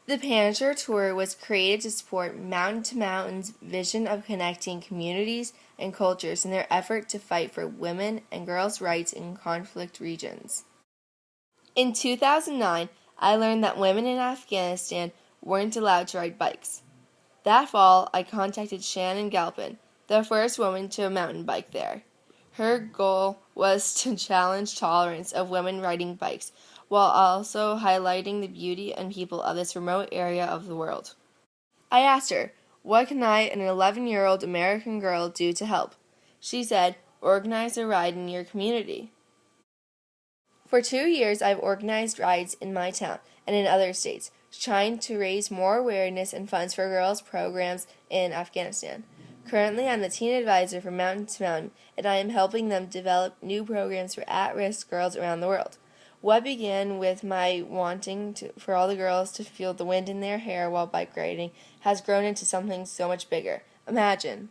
The Panjshir tour was created to support Mountain to Mountain's vision of connecting communities and cultures in their effort to fight for women and girls' rights in conflict regions. In 2009, I learned that women in Afghanistan weren't allowed to ride bikes. That fall, I contacted Shannon Galpin, the first woman to mountain bike there. Her goal was to challenge tolerance of women riding bikes, while also highlighting the beauty and people of this remote area of the world. I asked her, what can I, an 11-year-old American girl, do to help? She said, organize a ride in your community. For 2 years, I've organized rides in my town and in other states, trying to raise more awareness and funds for girls' programs in Afghanistan. Currently, I'm the teen advisor for Mountain to Mountain, and I am helping them develop new programs for at-risk girls around the world. What began with my wanting for all the girls to feel the wind in their hair while bike riding has grown into something so much bigger. Imagine.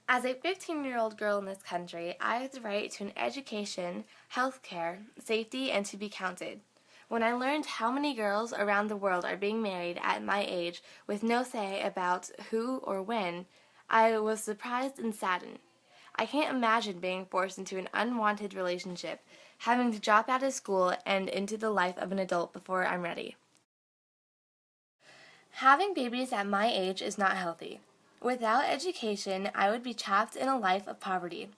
As a 15-year-old girl in this country, I have the right to an education, health care, safety, and to be counted. When I learned how many girls around the world are being married at my age with no say about who or when, I was surprised and saddened. I can't imagine being forced into an unwanted relationship, having to drop out of school and into the life of an adult before I'm ready. Having babies at my age is not healthy. Without education, I would be trapped in a life of poverty.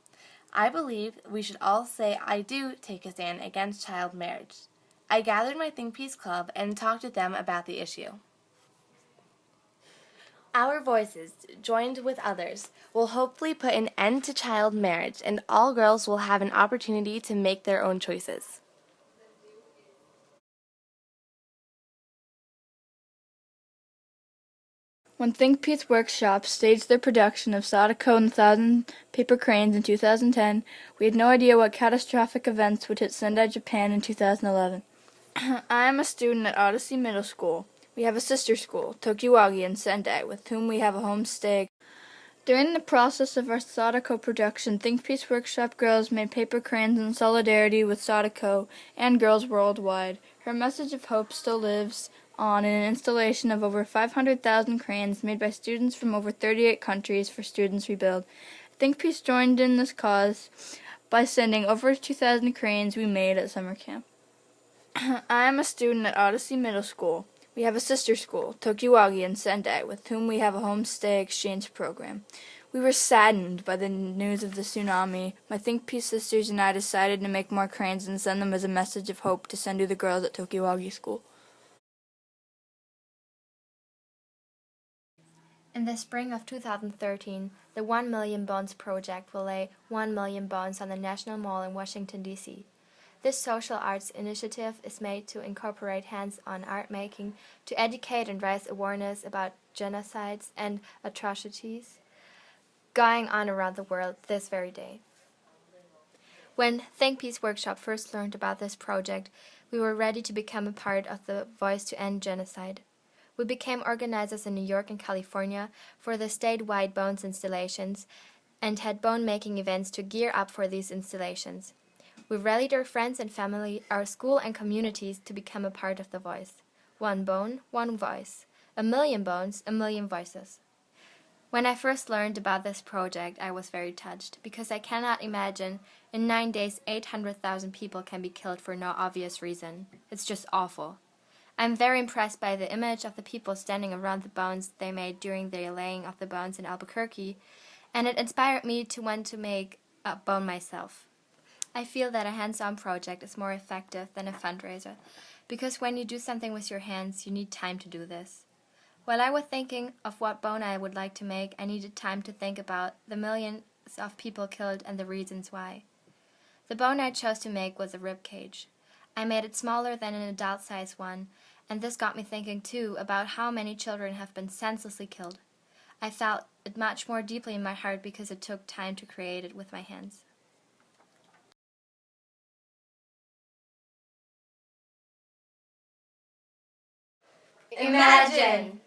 I believe we should all say I do take a stand against child marriage. I gathered my Think Peace Club and talked to them about the issue. Our voices, joined with others, will hopefully put an end to child marriage, and all girls will have an opportunity to make their own choices. When Think Peace Workshop staged their production of Sadako and the Thousand Paper Cranes in 2010, we had no idea what catastrophic events would hit Sendai, Japan in 2011. I am a student at Odyssey Middle School. We have a sister school, Tokiwagi in Sendai, with whom we have a homestay. During the process of our Sadako production, Think Peace Workshop girls made paper crayons in solidarity with Sadako and girls worldwide. Her message of hope still lives on in an installation of over 500,000 crayons made by students from over 38 countries for Students Rebuild. Think Peace joined in this cause by sending over 2,000 crayons we made at summer camp. I am a student at Odyssey Middle School. We have a sister school, Tokiwagi in Sendai, with whom we have a homestay exchange program. We were saddened by the news of the tsunami. My Think Peace sisters and I decided to make more crayons and send them as a message of hope to send to the girls at Tokiwagi School. In the spring of 2013, the 1 Million Bones Project will lay 1 million bones on the National Mall in Washington, D.C. This social arts initiative is made to incorporate hands-on art making to educate and raise awareness about genocides and atrocities going on around the world this very day. When Think Peace Workshop first learned about this project, we were ready to become a part of the Voice to End Genocide. We became organizers in New York and California for the statewide bones installations and had bone-making events to gear up for these installations. We rallied our friends and family, our school and communities to become a part of the Voice. 1 bone, 1 voice. 1 million bones, 1 million voices. When I first learned about this project, I was very touched, because I cannot imagine in 9 days 800,000 people can be killed for no obvious reason. It's just awful. I'm very impressed by the image of the people standing around the bones they made during the laying of the bones in Albuquerque, and it inspired me to want to make a bone myself. I feel that a hands-on project is more effective than a fundraiser, because when you do something with your hands, you need time to do this. While I was thinking of what bone I would like to make, I needed time to think about the millions of people killed and the reasons why. The bone I chose to make was a rib cage. I made it smaller than an adult-sized one, and this got me thinking too about how many children have been senselessly killed. I felt it much more deeply in my heart because it took time to create it with my hands. Imagine!